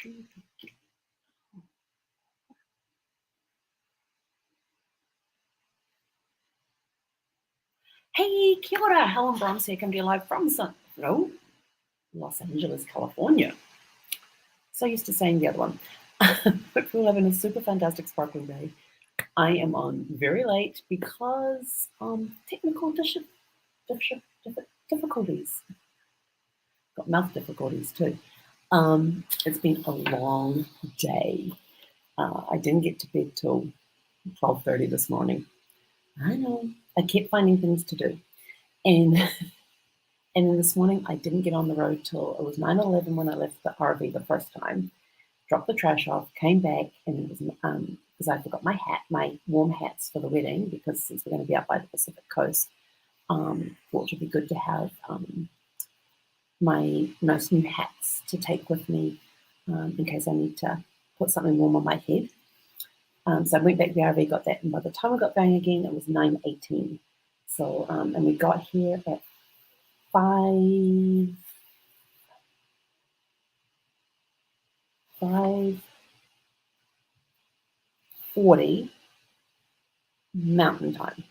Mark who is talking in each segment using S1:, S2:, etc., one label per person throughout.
S1: Hey, kia ora, Helen Brahms here, coming to you live from Los Angeles, California. So used to saying the other one. But we're having a super fantastic sparkling day. I am on very late because technical difficulties. Got mouth difficulties too. It's been a long day. I didn't get to bed till 12:30 this morning. I know. I kept finding things to do. And then this morning I didn't get on the road till it was 9:11 when I left the RV the first time. Dropped the trash off, came back, and it was because I forgot my warm hats for the wedding, because since we're going to be out by the Pacific coast, thought it would be good to have my nice new hats to take with me in case I need to put something warm on my head. So I went back to the RV, got that, and by the time I got going again, it was 9:18. So and we got here at 5:40 Mountain Time.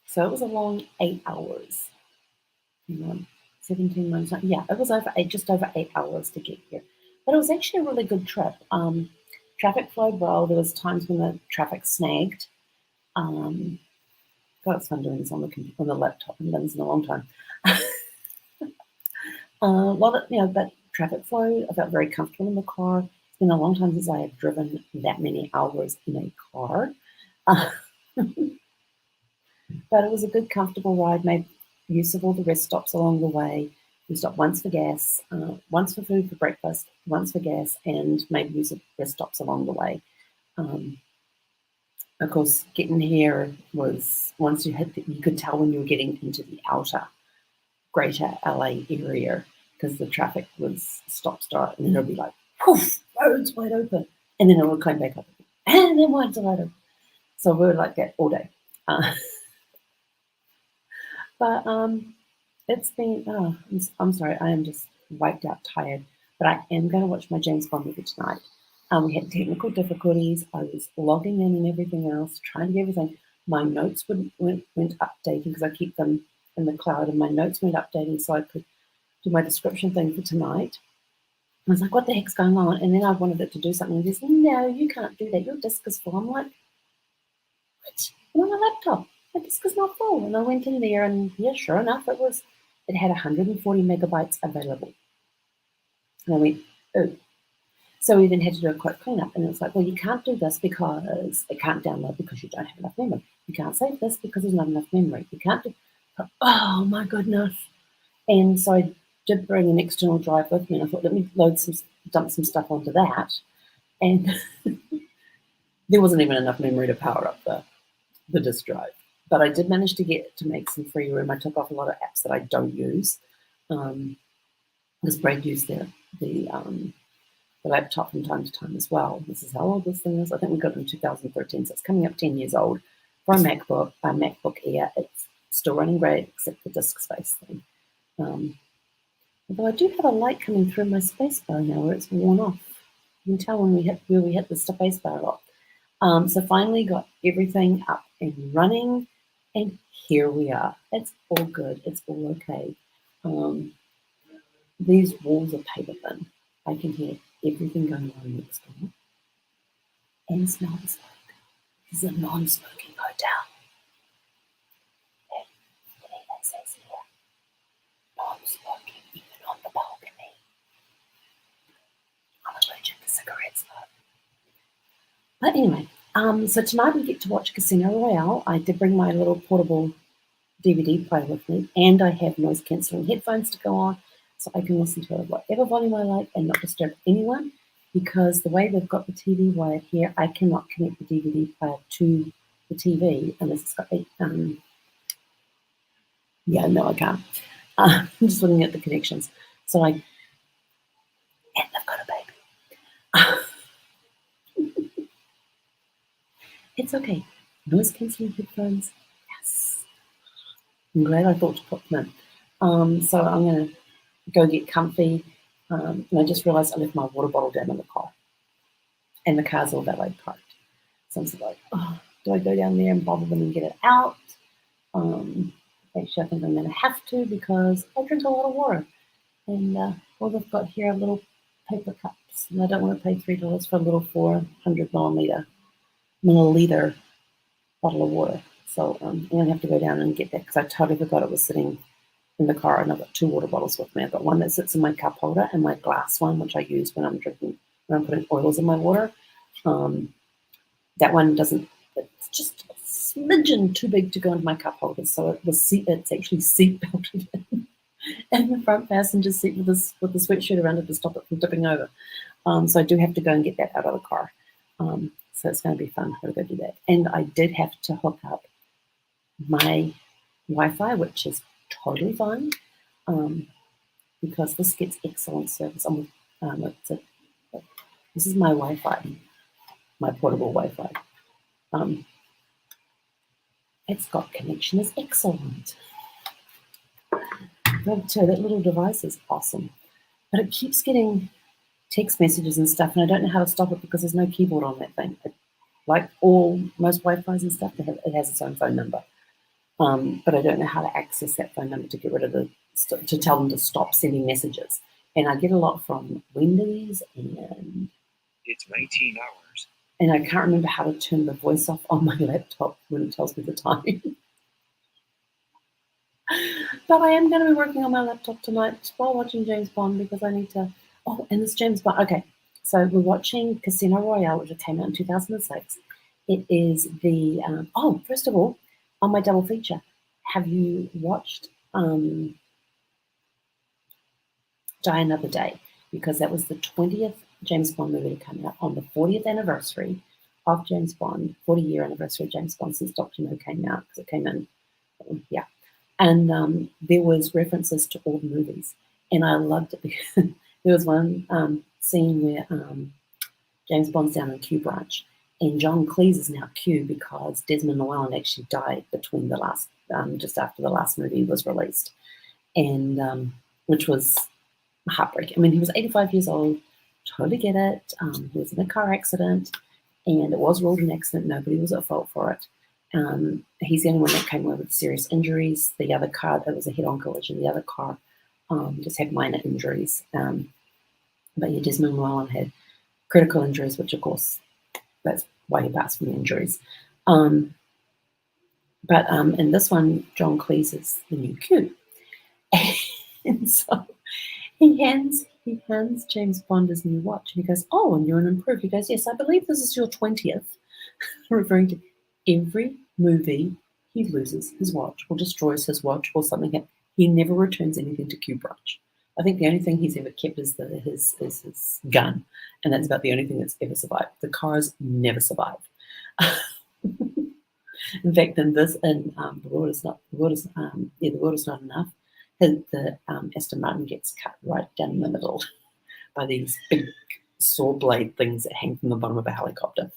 S1: So it was a long 8 hours. 17 months. Yeah, it was just over 8 hours to get here. But it was actually a really good trip. Traffic flowed well. There was times when the traffic snagged. God, it's fun doing this on the laptop. I've done this in a long time. But traffic flow, I felt very comfortable in the car. It's been a long time since I have driven that many hours in a car. But it was a good, comfortable ride. Made use of all the rest stops along the way. We stopped once for gas, once for food for breakfast, once for gas, and made use of rest stops along the way. Of course, getting here was, once you could tell when you were getting into the outer greater LA area, because the traffic was stop-start, and then it'll be like, poof, roads wide open, and then it would come back up again, and then wide open. So we were like that all day. But it's been, I'm sorry, I am just wiped out, tired, but I am going to watch my James Bond movie tonight. We had technical difficulties. I was logging in and everything else, trying to get everything. My notes went updating, because I keep them in the cloud, and my notes went updating so I could do my description thing for tonight. I was like, what the heck's going on? And then I wanted it to do something. And he says, no, you can't do that. Your disk is full. I'm like, what? I'm on my laptop. My disk is not full. And I went in there, and yeah, sure enough, it had 140 megabytes available. And I went, oh. So we then had to do a quick cleanup, and it was like, well, you can't do this because it can't download because you don't have enough memory. You can't save this because there's not enough memory. You can't do, oh my goodness. And so I did bring an external drive with me, and I thought, let me dump some stuff onto that. And there wasn't even enough memory to power up the disk drive. But I did manage to make some free room. I took off a lot of apps that I don't use, because Brad used the laptop from time to time as well. This is how old this thing is. I think we got it in 2013, so it's coming up 10 years old. For a MacBook Air, it's still running great, except the disk space thing. Although I do have a light coming through my spacebar now where it's worn off. You can tell when we hit the spacebar a lot. So finally got everything up and running, and here we are. It's all good. It's all okay. These walls are paper thin. I can hear everything going on next door, and smell the smoke. This is a non-smoking hotel. And it says here, non-smoking even on the balcony. I'm allergic to cigarette smoke. But anyway, so tonight we get to watch Casino Royale. I did bring my little portable DVD player with me, and I have noise-cancelling headphones to go on, so I can listen to it at whatever volume I like and not disturb anyone, because the way they've got the TV wired here, I cannot connect the DVD player to the TV unless it's got yeah, no, I can't. I'm just looking at the connections. And they've got a baby. It's okay. Noise-cancelling headphones, yes. I'm glad I thought to put them in. So I'm going to go get comfy, And I just realized I left my water bottle down in the car, and the car's all valet parked. So I'm sort of like, oh, do I go down there and bother them and get it out? Actually, I think I'm going to have to because I drink a lot of water. And all they've got here are little paper cups. And I don't want to pay $3 for a little 400 milliliter bottle of water. So I'm going to have to go down and get that because I totally forgot it was sitting in the car. And I've got 2 water bottles with me. I've got one that sits in my cup holder and my glass one, which I use when I'm drinking, when I'm putting oils in my water. That one doesn't, it's just a smidgen too big to go into my cup holder. So it's actually seat belted in. And the front passenger seat with the sweatshirt around it to stop it from tipping over. So I do have to go and get that out of the car. So it's going to be fun. I've got to go do that. And I did have to hook up my Wi-Fi, which is totally fine, because this gets excellent service. This is my Wi-Fi, my portable Wi-Fi. It's got connection is excellent. That little device is awesome, but it keeps getting text messages and stuff, and I don't know how to stop it because there's no keyboard on that thing. Like most Wi-Fi's and stuff, it has its own phone number, but I don't know how to access that phone number to get rid of to tell them to stop sending messages. And I get a lot from Wendy's, and
S2: it's 19 hours.
S1: And I can't remember how to turn the voice off on my laptop when it tells me the time. But I am going to be working on my laptop tonight while watching James Bond because I need to. Oh, and this James Bond. Okay, so we're watching Casino Royale, which came out in 2006. It is the. First of all, on my double feature, have you watched Die Another Day? Because that was the 20th James Bond movie to come out on the 40th anniversary of James Bond, 40-year anniversary of James Bond since Dr. No came out, because it came in, yeah. And there was references to all the movies, and I loved it because there was one scene where James Bond's down in Q Branch, and John Cleese is now Q because Desmond Llewellyn actually died between the last, just after the last movie was released, and which was heartbreaking. I mean, he was 85 years old, totally get it. He was in a car accident, and it was ruled an accident. Nobody was at fault for it. He's the only one that came away with serious injuries. The other car, it was a head-on collision. The other car just had minor injuries. But yeah, Desmond Llewellyn had critical injuries, which of course, that's why he passed from the injuries. But in this one, John Cleese is the new Q. And so he hands James Bond his new watch, and he goes, "Oh, and you're an improved." He goes, "Yes, I believe this is your 20th," referring to every movie he loses his watch or destroys his watch or something. He never returns anything to Q Branch. I think the only thing he's ever kept is his gun, and that's about the only thing that's ever survived. The cars never survive. In fact, in this, the world is not enough. The Aston Martin gets cut right down the middle by these big saw blade things that hang from the bottom of a helicopter.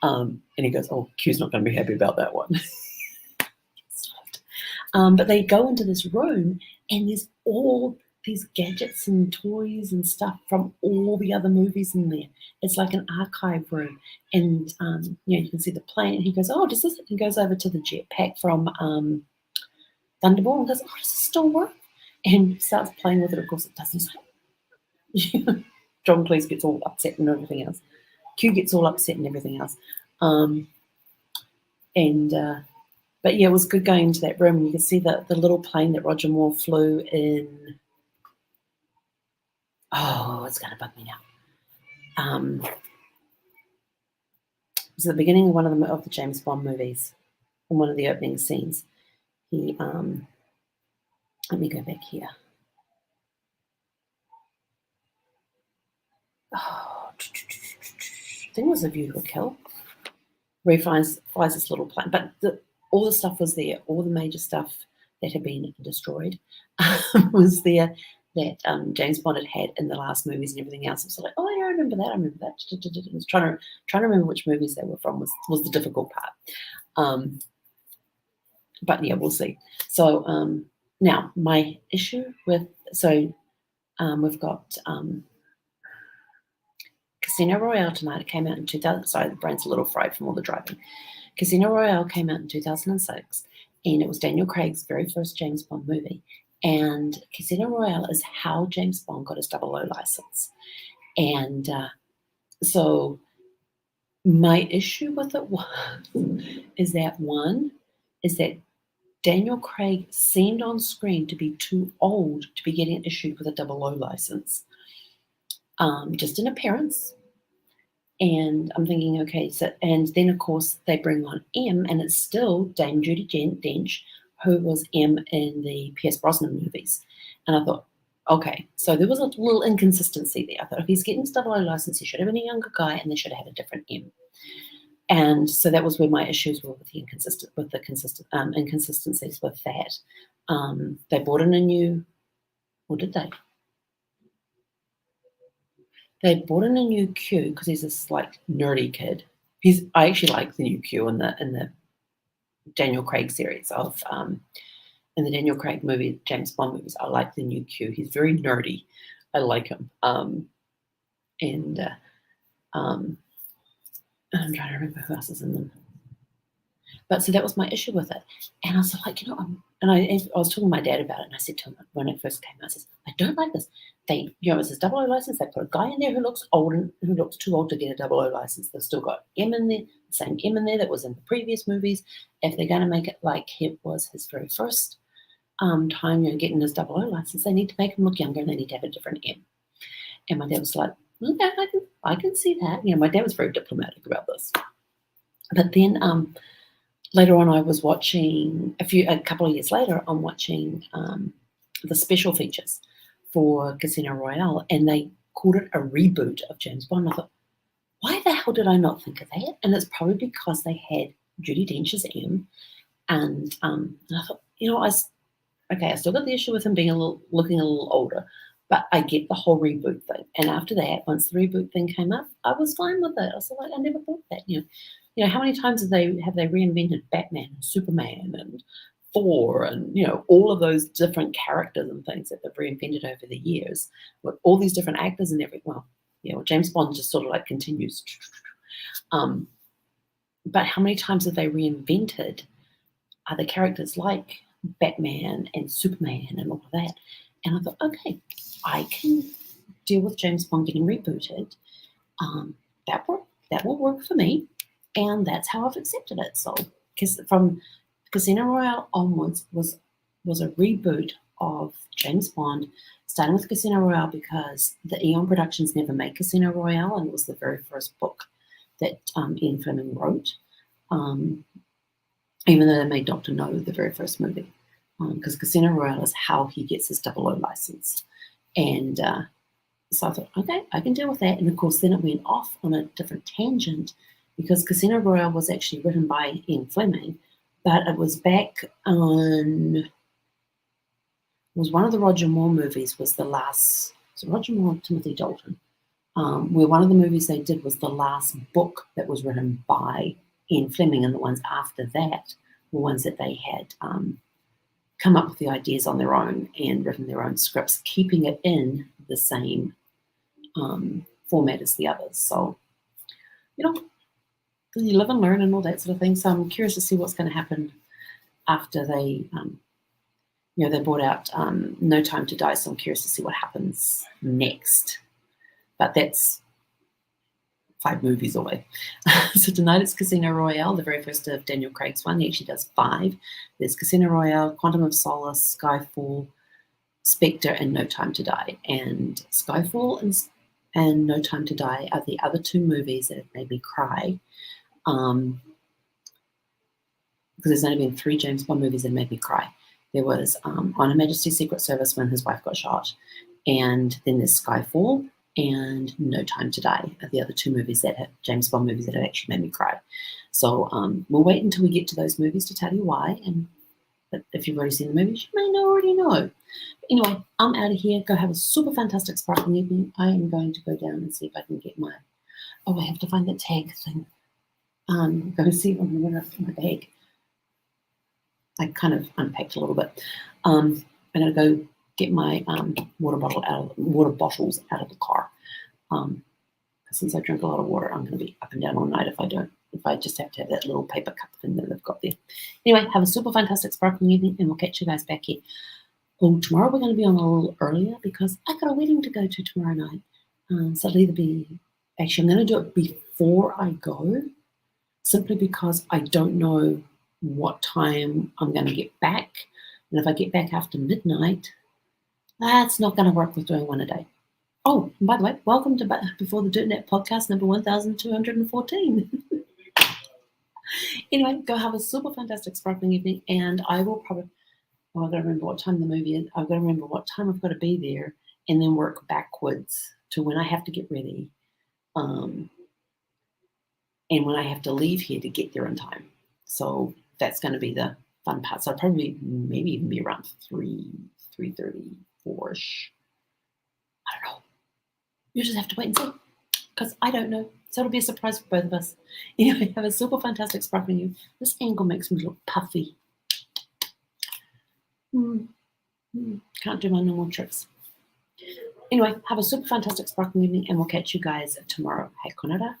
S1: And he goes, "Oh, Q's not going to be happy about that one." But they go into this room, and there's all these gadgets and toys and stuff from all the other movies in there. It's like an archive room, and you can see the plane. He goes, "Oh, does this?" He goes over to the jetpack from Thunderball and goes, "Oh, does this still work?" And starts playing with it. Of course, it doesn't. John Cleese gets all upset and everything else. Q gets all upset and everything else. But yeah, it was good going into that room, and you can see the little plane that Roger Moore flew in. Oh, it's going to bug me now. It was at the beginning of one of the James Bond movies, in one of the opening scenes. He let me go back here. Oh, I think it was A View to a Kill. Where he flies this little plane, but all the stuff was there. All the major stuff that had been destroyed was there that James Bond had in the last movies and everything else. It was like, oh yeah, I remember that. I remember that. I was trying to remember which movies they were from was the difficult part. But yeah, we'll see. So now my issue with We've got Casino Royale tonight. It came out in 2000. Sorry, the brain's a little fried from all the driving. Casino Royale came out in 2006, and it was Daniel Craig's very first James Bond movie. And Casino Royale is how James Bond got his 00 license. And so my issue with it is that Daniel Craig seemed on screen to be too old to be getting issued with a 00 license, just in appearance. And I'm thinking, okay, so, and then of course they bring on M, and it's still Dame Judi Dench, who was M in the Pierce Brosnan movies. And I thought, okay, so there was a little inconsistency there. I thought if he's getting his 00 license, he should have been a younger guy, and they should have had a different M. And so that was where my issues were with the inconsistencies with that. They brought in a new, or did they? They brought in a new Q because he's this like nerdy kid. I actually like the new Q in the Daniel Craig series of in the Daniel Craig movie, James Bond movies. I like the new Q. He's very nerdy. I like him. I'm trying to remember who else is in them. But so that was my issue with it. And I was like, I was talking to my dad about it, and I said to him when it first came out, I said, I don't like this. They, it's his 00 license. They put a guy in there who looks old and who looks too old to get a 00 license. They've still got M in there, the same M in there that was in the previous movies. If they're going to make it like it was his very first time, getting his 00 license, they need to make him look younger, and they need to have a different M. And my dad was like, yeah, I can see that. My dad was very diplomatic about this. But then later on, I was watching a couple of years later. I'm watching the special features for Casino Royale, and they called it a reboot of James Bond. I thought, why the hell did I not think of that? And it's probably because they had Judi Dench's M, and I thought, I still got the issue with him being looking a little older, but I get the whole reboot thing. And after that, once the reboot thing came up, I was fine with it. I was like, I never thought that. How many times have they reinvented Batman and Superman and Thor and all of those different characters and things that they've reinvented over the years with all these different actors and everything. Well, James Bond just sort of like continues. But how many times have they reinvented other characters like Batman and Superman and all of that? And I thought, okay, I can deal with James Bond getting rebooted. That will work for me. And that's how I've accepted it. So, because from Casino Royale onwards was a reboot of James Bond, starting with Casino Royale because the Eon Productions never made Casino Royale, and it was the very first book that Ian Fleming wrote, even though they made Dr. No the very first movie, because Casino Royale is how he gets his 00 license. And so I thought, okay, I can deal with that. And of course, then it went off on a different tangent, because Casino Royale was actually written by Ian Fleming, but it was back on, it was one of the Roger Moore movies was the last, so Roger Moore and Timothy Dalton, where one of the movies they did was the last book that was written by Ian Fleming, and the ones after that were ones that they had come up with the ideas on their own and written their own scripts, keeping it in the same format as the others. So, you live and learn and all that sort of thing. So I'm curious to see what's going to happen after they, they brought out No Time to Die. So I'm curious to see what happens next. But that's 5 movies away. So tonight it's Casino Royale, the very first of Daniel Craig's one. He actually does 5. There's Casino Royale, Quantum of Solace, Skyfall, Spectre, and No Time to Die. And Skyfall and No Time to Die are the other 2 movies that have made me cry. Because there's only been 3 James Bond movies that made me cry. There was On Her Majesty's Secret Service when his wife got shot, and then there's Skyfall and No Time to Die are the other 2 movies James Bond movies that have actually made me cry. So we'll wait until we get to those movies to tell you why. But if you've already seen the movies, you may already know. But anyway, I'm out of here. Go have a super fantastic sparkling evening. I am going to go down and see if I can get my. I have to find the tag thing. Go see it on my bag. I kind of unpacked a little bit. I'm going to go get my water bottles out of the car. Since I drink a lot of water, I'm going to be up and down all night if I don't. If I just have to have that little paper cup thing that they've got there. Anyway, have a super fantastic sparkling evening, and we'll catch you guys back here. Oh, tomorrow we're going to be on a little earlier because I got a wedding to go to tomorrow night. So it'll either be, actually I'm going to do it before I go, simply because I don't know what time I'm going to get back. And if I get back after midnight, that's not going to work with doing one a day. Oh, and by the way, welcome to Before the Dirt Net podcast number 1214. Anyway, go have a super fantastic sparkling evening, and I will probably, I've got to remember what time the movie is. I've got to remember what time I've got to be there, and then work backwards to when I have to get ready, and when I have to leave here to get there in time. So that's going to be the fun part. So I'll probably maybe even be around 3:30, 4-ish. I don't know. You just have to wait and see, because I don't know. So it'll be a surprise for both of us. Anyway, have a super fantastic sparkling evening. This angle makes me look puffy. Can't do my normal tricks. Anyway, have a super fantastic sparkling evening, and we'll catch you guys tomorrow. Hey, Konada.